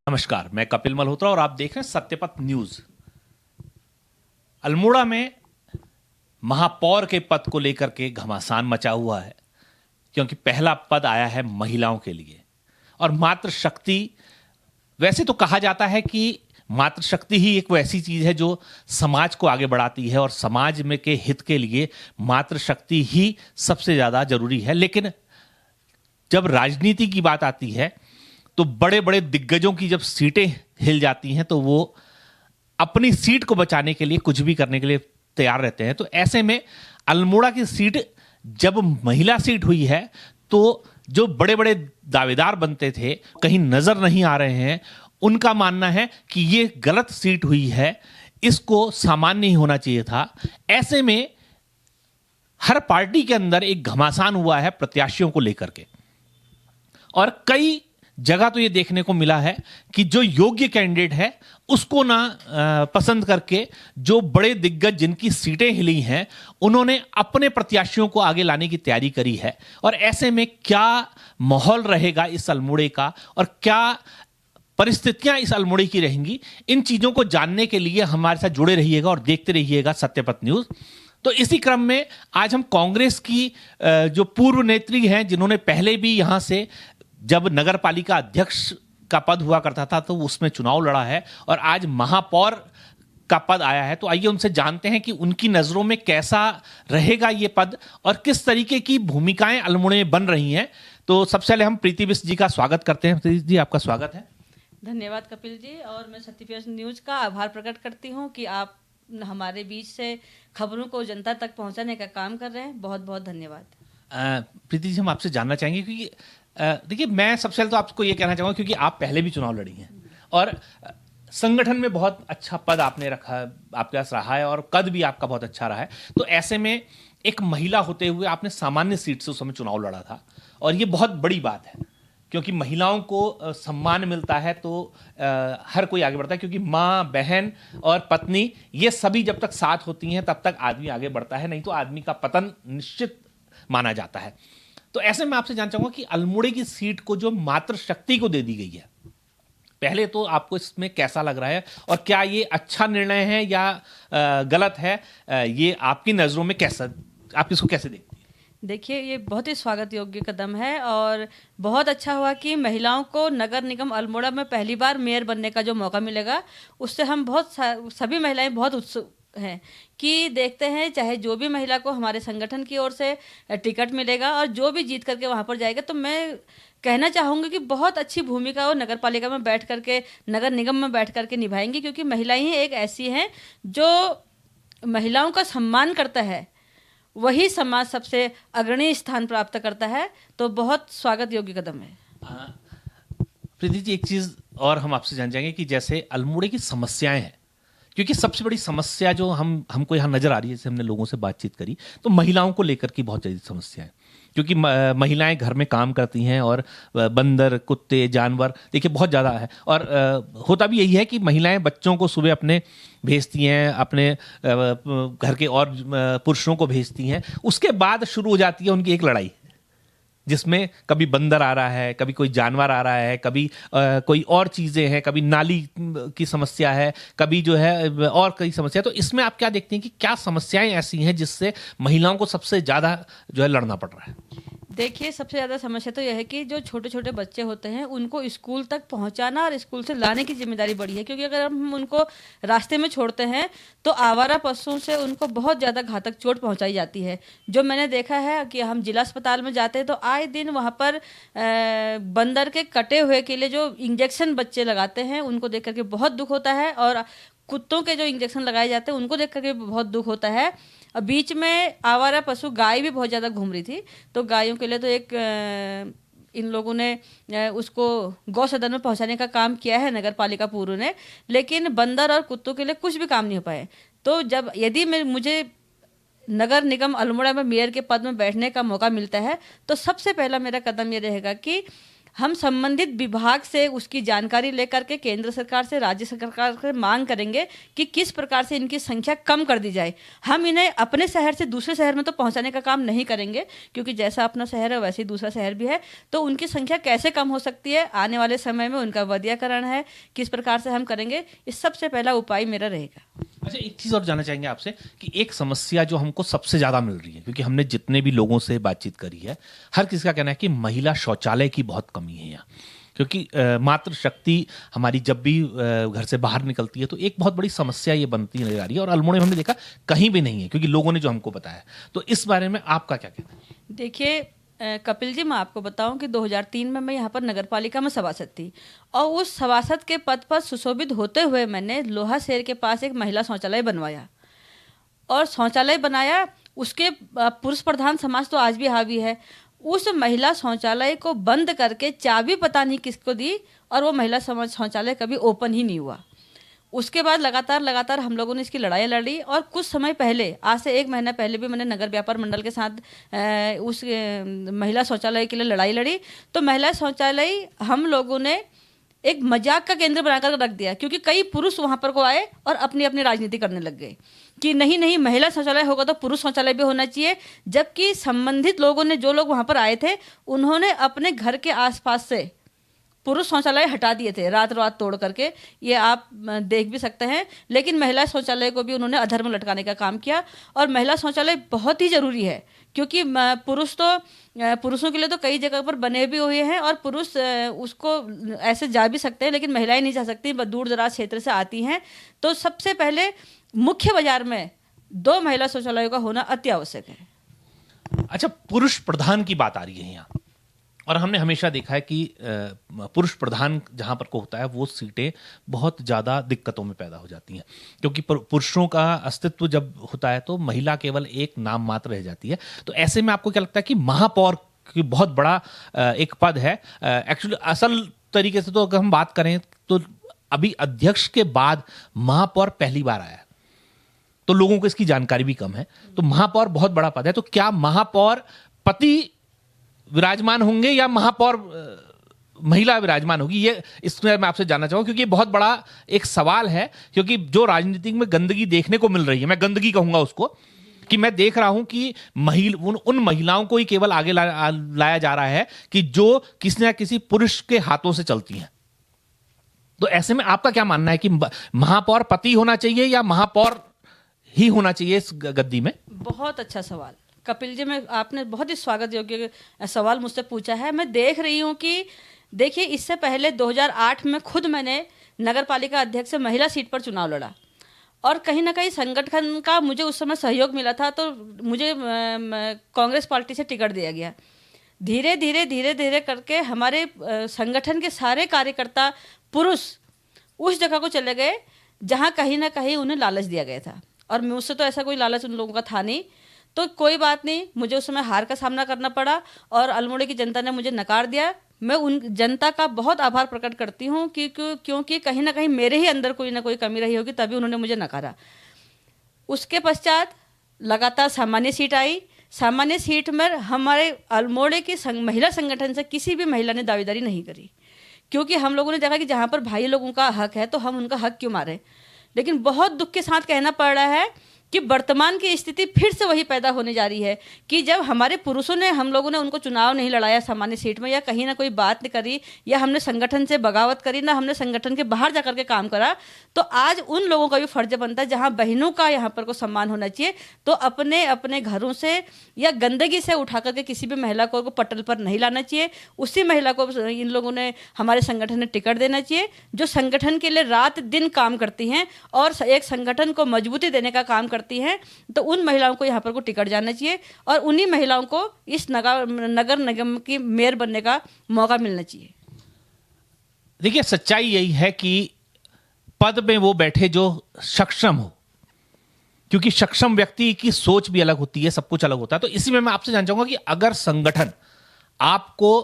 नमस्कार, मैं कपिल मल्होत्रा और आप देख रहे हैं सत्यपथ न्यूज। अल्मोड़ा में महापौर के पद को लेकर के घमासान मचा हुआ है, क्योंकि पहला पद आया है महिलाओं के लिए। और मातृशक्ति, वैसे तो कहा जाता है कि मातृशक्ति ही एक वैसी चीज है जो समाज को आगे बढ़ाती है और समाज में के हित के लिए मातृशक्ति ही सबसे ज्यादा जरूरी है। लेकिन जब राजनीति की बात आती है तो बड़े बड़े दिग्गजों की जब सीटें हिल जाती हैं तो वो अपनी सीट को बचाने के लिए कुछ भी करने के लिए तैयार रहते हैं। तो ऐसे में अल्मोड़ा की सीट जब महिला सीट हुई है तो जो बड़े बड़े दावेदार बनते थे, कहीं नजर नहीं आ रहे हैं, उनका मानना है कि ये गलत सीट हुई है, इसको सामान्य नहीं होना चाहिए था। ऐसे में हर पार्टी के अंदर एक घमासान हुआ है प्रत्याशियों को लेकर के, और कई जगह तो ये देखने को मिला है कि जो योग्य कैंडिडेट है उसको ना पसंद करके जो बड़े दिग्गज जिनकी सीटें हिली हैं उन्होंने अपने प्रत्याशियों को आगे लाने की तैयारी करी है। और ऐसे में क्या माहौल रहेगा इस अल्मोड़े का और क्या परिस्थितियां इस अल्मोड़े की रहेंगी, इन चीजों को जानने के लिए हमारे साथ जुड़े रहिएगा और देखते रहिएगा सत्यपथ न्यूज। तो इसी क्रम में आज हम कांग्रेस की जो पूर्व नेत्री हैं, जिन्होंने पहले भी यहां से जब नगर पालिका अध्यक्ष का पद हुआ करता था तो उसमें चुनाव लड़ा है, और आज महापौर का पद आया है, तो आइए उनसे जानते हैं कि उनकी नजरों में कैसा रहेगा ये पद और किस तरीके की भूमिकाएं अल्मोड़े में बन रही हैं। तो सबसे पहले हम प्रीति बिष्ट जी का स्वागत करते हैं। प्रीति जी, आपका स्वागत है। धन्यवाद कपिल जी, और मैं सत्यपथ न्यूज का आभार प्रकट करती हूँ कि आप हमारे बीच से खबरों को जनता तक पहुंचाने का काम कर रहे हैं। बहुत बहुत धन्यवाद। प्रीति जी, हम आपसे जानना चाहेंगे क्योंकि देखिए, मैं सबसे पहले तो आपको ये कहना चाहूंगा क्योंकि आप पहले भी चुनाव लड़ी हैं और संगठन में बहुत अच्छा पद आपने रखा, आपके पास रहा है और कद भी आपका बहुत अच्छा रहा है। तो ऐसे में एक महिला होते हुए आपने सामान्य सीट से उस समय चुनाव लड़ा था, और ये बहुत बड़ी बात है क्योंकि महिलाओं को सम्मान मिलता है तो हर कोई आगे बढ़ता है, क्योंकि माँ, बहन और पत्नी ये सभी जब तक साथ होती हैं तब तक आदमी आगे बढ़ता है, नहीं तो आदमी का पतन निश्चित माना जाता है। तो ऐसे में आपसे जानना चाहूंगा कि अल्मोड़े की सीट को जो मातृशक्ति को दे दी गई है, पहले तो आपको इसमें कैसा लग रहा है और क्या ये अच्छा निर्णय है या गलत है? ये आपकी नजरों में कैसा, आप इसको कैसे देखते हैं? देखिए, ये बहुत ही स्वागत योग्य कदम है और बहुत अच्छा हुआ कि महिलाओं को नगर निगम अल्मोड़ा में पहली बार मेयर बनने का जो मौका मिलेगा, उससे हम सभी महिलाएं बहुत उत्सुक हैं कि देखते हैं चाहे जो भी महिला को हमारे संगठन की ओर से टिकट मिलेगा और जो भी जीत करके वहां पर जाएगा, तो मैं कहना चाहूँगी कि बहुत अच्छी भूमिका वो नगर पालिका में बैठ करके, नगर निगम में बैठ करके निभाएंगी, क्योंकि महिलाएं ही एक ऐसी हैं जो महिलाओं का सम्मान करता है, वही समाज सबसे अग्रणी स्थान प्राप्त करता है। तो बहुत स्वागत योग्य कदम है। प्रीति जी, एक चीज और हम आपसे जान जाएंगे कि जैसे अल्मोड़े की समस्याएं हैं, क्योंकि सबसे बड़ी समस्या जो हमको यहाँ नजर आ रही है, जैसे हमने लोगों से बातचीत करी तो महिलाओं को लेकर की बहुत ज़्यादा समस्या है, क्योंकि महिलाएं घर में काम करती हैं और बंदर, कुत्ते, जानवर देखिए बहुत ज़्यादा है। और होता भी यही है कि महिलाएं बच्चों को सुबह अपने भेजती हैं, अपने घर के और पुरुषों को भेजती हैं, उसके बाद शुरू हो जाती है उनकी एक लड़ाई, जिसमें कभी बंदर आ रहा है, कभी कोई जानवर आ रहा है, कभी कोई और चीजें हैं, कभी नाली की समस्या है, कभी जो है और कई समस्या। तो इसमें आप क्या देखते हैं कि क्या समस्याएं ऐसी हैं जिससे महिलाओं को सबसे ज्यादा जो है लड़ना पड़ रहा है? देखिए, सबसे ज़्यादा समस्या तो यह है कि जो छोटे छोटे बच्चे होते हैं उनको स्कूल तक पहुंचाना और स्कूल से लाने की जिम्मेदारी बड़ी है, क्योंकि अगर हम उनको रास्ते में छोड़ते हैं तो आवारा पशुओं से उनको बहुत ज़्यादा घातक चोट पहुंचाई जाती है। जो मैंने देखा है कि हम जिला अस्पताल में जाते हैं तो आए दिन वहाँ पर बंदर के कटे हुए के लिए जो इंजेक्शन बच्चे लगाते हैं उनको देख करके बहुत दुख होता है, और कुत्तों के जो इंजेक्शन लगाए जाते हैं उनको देख करके बहुत दुख होता है। बीच में आवारा पशु गाय भी बहुत ज़्यादा घूम रही थी, तो गायों के लिए तो एक इन लोगों ने उसको गौ सदन में पहुंचाने का काम किया है नगर पालिका पूर्व ने, लेकिन बंदर और कुत्तों के लिए कुछ भी काम नहीं हो पाए। तो जब यदि मुझे नगर निगम अल्मोड़ा में मेयर के पद में बैठने का मौका मिलता है तो सबसे पहला मेरा कदम ये रहेगा कि हम संबंधित विभाग से उसकी जानकारी लेकर के केंद्र सरकार से, राज्य सरकार से मांग करेंगे कि किस प्रकार से इनकी संख्या कम कर दी जाए। हम इन्हें अपने शहर से दूसरे शहर में तो पहुंचाने का काम नहीं करेंगे, क्योंकि जैसा अपना शहर है वैसे ही दूसरा शहर भी है। तो उनकी संख्या कैसे कम हो सकती है आने वाले समय में, उनका वैद्यकरण है, किस प्रकार से हम करेंगे, इस सबसे पहला उपाय मेरा रहेगा। अच्छा, एक चीज और जानना चाहेंगे आपसे कि एक समस्या जो हमको सबसे ज्यादा मिल रही है, क्योंकि हमने जितने भी लोगों से बातचीत करी है, हर किसी का कहना है कि महिला शौचालय की बहुत कमी है यहाँ। क्योंकि मातृ शक्ति हमारी जब भी घर से बाहर निकलती है तो एक बहुत बड़ी समस्या ये बनती नजर आ रही है, और अल्मोड़ा में हमने देखा कहीं भी नहीं है, क्योंकि लोगों ने जो हमको बताया। तो इस बारे में आपका क्या कहना है? देखिए कपिल जी, मैं आपको बताऊं कि 2003 में मैं यहाँ पर नगर पालिका में सभासद थी, और उस सभासद के पद पर सुशोभित होते हुए मैंने लोहा शेर के पास एक महिला शौचालय बनवाया। और शौचालय बनाया, उसके पुरुष प्रधान समाज तो आज भी हावी है। उस महिला शौचालय को बंद करके चाबी पता नहीं किसको दी, और वो महिला शौचालय कभी ओपन ही नहीं हुआ। उसके बाद लगातार हम लोगों ने इसकी लड़ाई लड़ी, और कुछ समय पहले, आज से 1 महीना पहले भी मैंने नगर व्यापार मंडल के साथ उस महिला शौचालय के लिए लड़ाई लड़ी। तो महिला शौचालय हम लोगों ने एक मजाक का केंद्र बनाकर रख दिया, क्योंकि कई पुरुष वहां पर को आए और अपनी अपनी राजनीति करने लग गए कि नहीं महिला शौचालय होगा तो पुरुष शौचालय भी होना चाहिए। जबकि संबंधित लोगों ने, जो लोग वहां पर आए थे, उन्होंने अपने घर के आसपास से पुरुष शौचालय हटा दिए थे, रात तोड़ करके, ये आप देख भी सकते हैं। लेकिन महिला शौचालय को भी उन्होंने अधर में लटकाने का काम किया। और महिला शौचालय बहुत ही जरूरी है, क्योंकि पुरुषों के लिए तो कई जगह पर बने भी हुए हैं, और पुरुष उसको ऐसे जा भी सकते हैं, लेकिन महिलाएं नहीं जा सकती, दूर दराज क्षेत्र से आती हैं। तो सबसे पहले मुख्य बाजार में 2 महिला शौचालयों का होना अति आवश्यक है। अच्छा, पुरुष प्रधान की बात आ रही है यहाँ, और हमने हमेशा देखा है कि पुरुष प्रधान जहां पर को होता है वो सीटें बहुत ज़्यादा दिक्कतों में पैदा हो जाती हैं, क्योंकि पुरुषों का अस्तित्व जब होता है तो महिला केवल एक नाम मात्र रह जाती है। तो ऐसे में आपको क्या लगता है कि महापौर की बहुत बड़ा एक पद है? एक्चुअली असल तरीके से तो अगर हम बात करें तो अभी अध्यक्ष के बाद महापौर पहली बार आया, तो लोगों को इसकी जानकारी भी कम है। तो महापौर बहुत बड़ा पद है, तो क्या महापौर पति विराजमान होंगे या महापौर महिला विराजमान होगी? ये इसमें मैं आपसे जानना चाहूंगा, क्योंकि ये बहुत बड़ा एक सवाल है। क्योंकि जो राजनीति में गंदगी देखने को मिल रही है, मैं गंदगी कहूंगा उसको, कि मैं देख रहा हूं कि उन महिलाओं को ही केवल आगे लाया जा रहा है कि जो किसी न किसी पुरुष के हाथों से चलती हैं। तो ऐसे में आपका क्या मानना है कि महापौर पति होना चाहिए या महापौर ही होना चाहिए इस गद्दी में? बहुत अच्छा सवाल कपिल जी, आपने बहुत ही स्वागत योग्य सवाल मुझसे पूछा है। मैं देख रही हूँ कि देखिए, इससे पहले 2008 में खुद मैंने नगर पालिका अध्यक्ष से महिला सीट पर चुनाव लड़ा, और कहीं ना कहीं संगठन का मुझे उस समय सहयोग मिला था, तो मुझे कांग्रेस पार्टी से टिकट दिया गया। धीरे धीरे करके हमारे संगठन के सारे कार्यकर्ता पुरुष उस जगह को चले गए जहाँ कहीं ना कहीं उन्हें लालच दिया गया था, और मुझसे तो ऐसा कोई लालच उन लोगों का था नहीं। तो कोई बात नहीं, मुझे उस समय हार का सामना करना पड़ा, और अल्मोड़ा की जनता ने मुझे नकार दिया। मैं उन जनता का बहुत आभार प्रकट करती हूँ, क्योंकि कहीं ना कहीं मेरे ही अंदर कोई ना कोई कमी रही होगी, तभी उन्होंने मुझे नकारा। उसके पश्चात लगातार सामान्य सीट आई। सामान्य सीट में हमारे अल्मोड़े की महिला संगठन से किसी भी महिला ने दावेदारी नहीं करी, क्योंकि हम लोगों ने देखा कि जहाँ पर भाई लोगों का हक है तो हम उनका हक क्यों मारें। लेकिन बहुत दुख के साथ कहना पड़ रहा है कि वर्तमान की स्थिति फिर से वही पैदा होने जा रही है कि जब हमारे पुरुषों ने, हम लोगों ने उनको चुनाव नहीं लड़ाया सामान्य सीट में, या कहीं ना कोई बात नहीं करी, या हमने संगठन से बगावत करी, ना हमने संगठन के बाहर जाकर के काम करा, तो आज उन लोगों का भी फर्ज बनता है, जहां बहनों का यहाँ पर को सम्मान होना चाहिए, तो अपने अपने घरों से या गंदगी से उठा करके किसी भी महिला को पटल पर नहीं लाना चाहिए। उसी महिला को इन लोगों ने, हमारे संगठन ने टिकट देना चाहिए, जो संगठन के लिए रात दिन काम करती हैं और एक संगठन को मजबूती देने का काम करती हैं। तो उन महिलाओं को यहाँ पर को टिकट जाना चाहिए, और उन्हीं महिलाओं को इस नगर निगम की मेयर बनने का मौका मिलना चाहिए। देखिए, सच्चाई यही है कि पद में वो बैठे जो सक्षम हो, क्योंकि सक्षम व्यक्ति की सोच भी अलग होती है, सब कुछ अलग होता है। तो इसी में मैं आपसे जानना चाहूंगा कि अगर संगठन आपको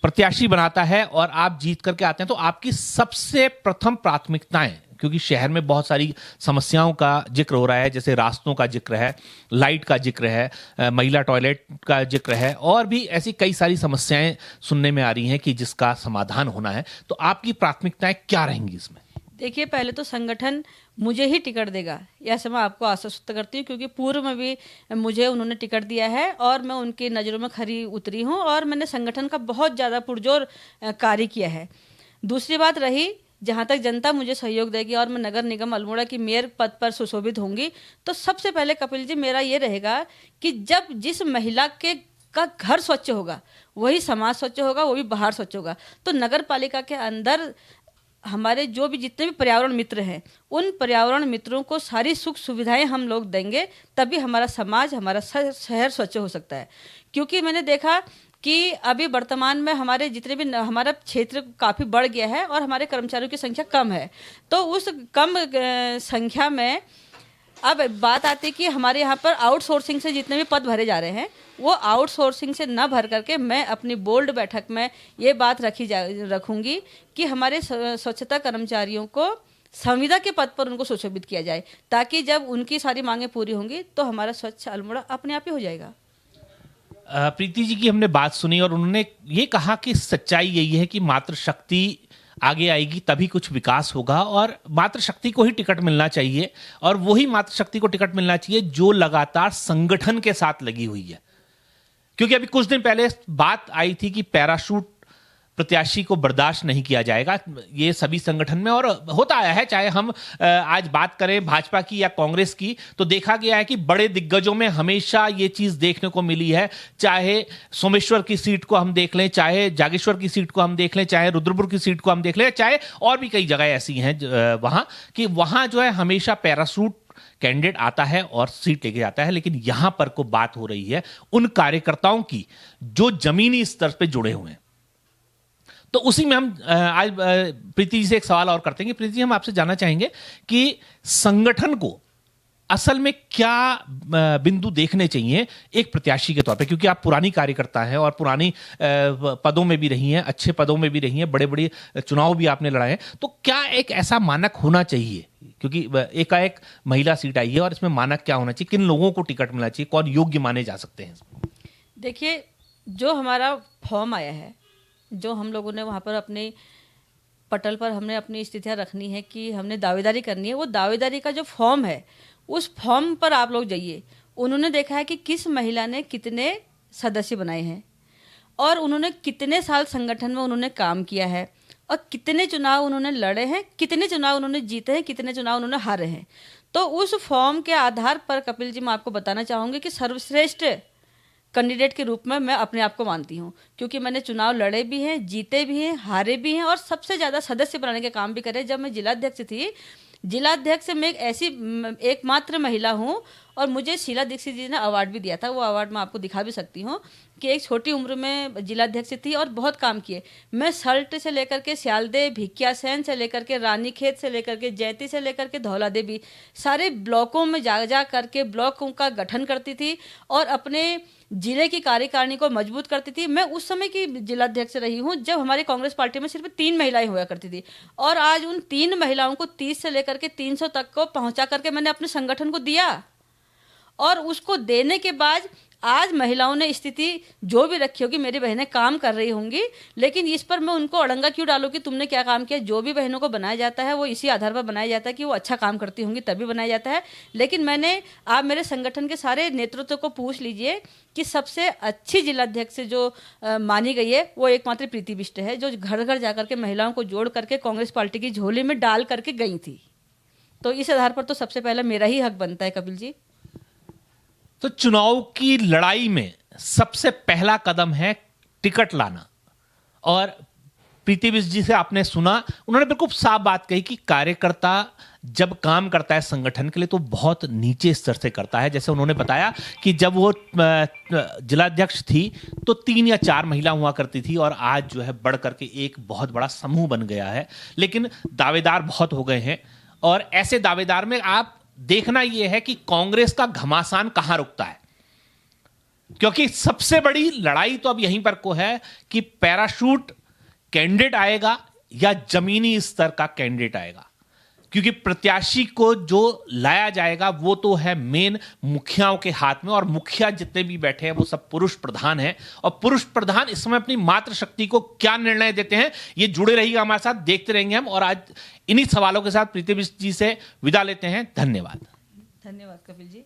प्रत्याशी बनाता है और आप जीत करके आते हैं, तो आपकी सबसे प्रथम प्राथमिकताएं, क्योंकि शहर में बहुत सारी समस्याओं का जिक्र हो रहा है, जैसे रास्तों का जिक्र है, लाइट का जिक्र है, महिला टॉयलेट का जिक्र है, और भी ऐसी कई सारी समस्याएं सुनने में आ रही हैं कि जिसका समाधान होना है। तो आपकी प्राथमिकताएं क्या रहेंगी इसमें? देखिए, पहले तो संगठन मुझे ही टिकट देगा, यह मैं आपको आश्वस्त करती हूँ, क्योंकि पूर्व में भी मुझे उन्होंने टिकट दिया है और मैं उनकी नज़रों में खरी उतरी हूँ और मैंने संगठन का बहुत ज़्यादा पुरजोर कार्य किया है। दूसरी बात रही, जहाँ तक जनता मुझे सहयोग देगी और मैं नगर निगम अल्मोड़ा की मेयर पद पर सुशोभित होंगी, तो सबसे पहले कपिल जी मेरा ये रहेगा कि जब जिस महिला के का घर स्वच्छ होगा वही समाज स्वच्छ होगा, वो भी बाहर स्वच्छ होगा। तो नगर पालिका के अंदर हमारे जो भी जितने भी पर्यावरण मित्र हैं, उन पर्यावरण मित्रों को सारी सुख सुविधाएं हम लोग देंगे, तभी हमारा समाज, हमारा शहर स्वच्छ हो सकता है। क्योंकि मैंने देखा कि अभी वर्तमान में हमारे जितने भी हमारा क्षेत्र काफ़ी बढ़ गया है और हमारे कर्मचारियों की संख्या कम है। तो उस कम संख्या में अब बात आती है कि हमारे यहाँ पर आउटसोर्सिंग से जितने भी पद भरे जा रहे हैं, वो आउटसोर्सिंग से न भर करके मैं अपनी बोर्ड बैठक में ये बात रखूंगी कि हमारे स्वच्छता कर्मचारियों को संविदा के पद पर उनको सुशोभित किया जाए, ताकि जब उनकी सारी मांगें पूरी होंगी तो हमारा स्वच्छ अल्मोड़ा अपने आप ही हो जाएगा। प्रीति जी की हमने बात सुनी और उन्होंने ये कहा कि सच्चाई यही है कि मातृशक्ति आगे आएगी तभी कुछ विकास होगा, और मातृशक्ति को ही टिकट मिलना चाहिए, और वही मातृशक्ति को टिकट मिलना चाहिए जो लगातार संगठन के साथ लगी हुई है। क्योंकि अभी कुछ दिन पहले बात आई थी कि पैराशूट प्रत्याशी को बर्दाश्त नहीं किया जाएगा, ये सभी संगठन में और होता आया है। चाहे हम आज बात करें भाजपा की या कांग्रेस की, तो देखा गया है कि बड़े दिग्गजों में हमेशा ये चीज देखने को मिली है। चाहे सोमेश्वर की सीट को हम देख लें, चाहे जागेश्वर की सीट को हम देख लें, चाहे रुद्रपुर की सीट को हम देख लें, चाहे और भी कई जगह ऐसी हैं वहां कि वहां जो है हमेशा पैराशूट कैंडिडेट आता है और सीट लेके जाता है। लेकिन यहां पर को बात हो रही है उन कार्यकर्ताओं की जो जमीनी स्तर पे जुड़े हुए हैं। तो उसी में हम आज प्रीति जी से एक सवाल और करते हैं कि प्रीति जी, हम आपसे जानना चाहेंगे कि संगठन को असल में क्या बिंदु देखने चाहिए एक प्रत्याशी के तौर पे, क्योंकि आप पुरानी कार्यकर्ता हैं और पुरानी पदों में भी रही हैं, अच्छे पदों में भी रही हैं, बड़े बड़े चुनाव भी आपने लड़ाए हैं। तो क्या एक ऐसा मानक होना चाहिए, क्योंकि एकाएक महिला सीट आई है, और इसमें मानक क्या होना चाहिए, किन लोगों को टिकट मिलना चाहिए, कौन योग्य माने जा सकते हैं? देखिए, जो हमारा फॉर्म आया है, जो हम लोगों ने वहाँ पर अपने पटल पर हमने अपनी स्थितियाँ रखनी है कि हमने दावेदारी करनी है, वो दावेदारी का जो फॉर्म है उस फॉर्म पर आप लोग जाइए। उन्होंने देखा है कि किस महिला ने कितने सदस्य बनाए हैं और उन्होंने कितने साल संगठन में उन्होंने काम किया है और कितने चुनाव उन्होंने लड़े हैं, कितने चुनाव उन्होंने जीते हैं, कितने चुनाव उन्होंने हारे हैं। तो उस फॉर्म के आधार पर कपिल जी, मैं आपको बताना चाहूँगी कि सर्वश्रेष्ठ कैंडिडेट के रूप में मैं अपने आप को मानती हूँ, क्योंकि मैंने चुनाव लड़े भी हैं, जीते भी हैं, हारे भी हैं और सबसे ज़्यादा सदस्य बनाने के काम भी करे। जब मैं जिलाध्यक्ष थी, जिलाध्यक्ष में एक ऐसी एकमात्र महिला हूँ और मुझे शीला दीक्षित जी ने अवार्ड भी दिया था। वो अवार्ड मैं आपको दिखा भी सकती हूँ कि एक छोटी उम्र में जिलाध्यक्ष थी और बहुत काम किए। मैं सल्ट से लेकर के सियालदे, भिकियासैन से लेकर के रानीखेत से लेकर के जैती से लेकर के धौला देवी, सारे ब्लॉकों में जा करके ब्लॉकों का गठन करती थी और अपने जिले की कार्यकारिणी को मजबूत करती थी। मैं उस समय की जिलाध्यक्ष रही हूँ जब हमारी कांग्रेस पार्टी में सिर्फ 3 महिलाएं हुआ करती थी, और आज उन 3 महिलाओं को 30 से लेकर के 300 तक को पहुंचा करके मैंने अपने संगठन को दिया। और उसको देने के बाद आज महिलाओं ने स्थिति जो भी रखी होगी, मेरी बहनें काम कर रही होंगी, लेकिन इस पर मैं उनको अड़ंगा क्यों डालूं कि तुमने क्या काम किया। जो भी बहनों को बनाया जाता है वो इसी आधार पर बनाया जाता है कि वो अच्छा काम करती होंगी तभी बनाया जाता है। लेकिन आप मेरे संगठन के सारे नेतृत्व को पूछ लीजिए कि सबसे अच्छी जिलाध्यक्ष जो मानी गई है वो एकमात्र प्रीति बिष्ट है, जो घर घर जाकर के महिलाओं को जोड़ करके कांग्रेस पार्टी की झोली में डाल करके गई थी। तो इस आधार पर तो सबसे पहले मेरा ही हक बनता है कपिल जी। तो चुनाव की लड़ाई में सबसे पहला कदम है टिकट लाना, और प्रीति बिष्ट जी से आपने सुना, उन्होंने बिल्कुल साफ बात कही कि कार्यकर्ता जब काम करता है संगठन के लिए तो बहुत नीचे स्तर से करता है। जैसे उन्होंने बताया कि जब वो जिलाध्यक्ष थी तो 3 या 4 महिला हुआ करती थी और आज जो है बढ़ करके एक बहुत बड़ा समूह बन गया है। लेकिन दावेदार बहुत हो गए हैं, और ऐसे दावेदार में आप देखना यह है कि कांग्रेस का घमासान कहां रुकता है, क्योंकि सबसे बड़ी लड़ाई तो अब यहीं पर को है कि पैराशूट कैंडिडेट आएगा या जमीनी स्तर का कैंडिडेट आएगा। क्योंकि प्रत्याशी को जो लाया जाएगा वो तो है मेन मुखियाओं के हाथ में, और मुखिया जितने भी बैठे हैं वो सब पुरुष प्रधान हैं, और पुरुष प्रधान इस समय अपनी मातृ शक्ति को क्या निर्णय देते हैं, ये जुड़े रहिएगा हमारे साथ, देखते रहेंगे हम। और आज इन्हीं सवालों के साथ प्रीति बिष्ट जी से विदा लेते हैं। धन्यवाद। धन्यवाद कपिल जी।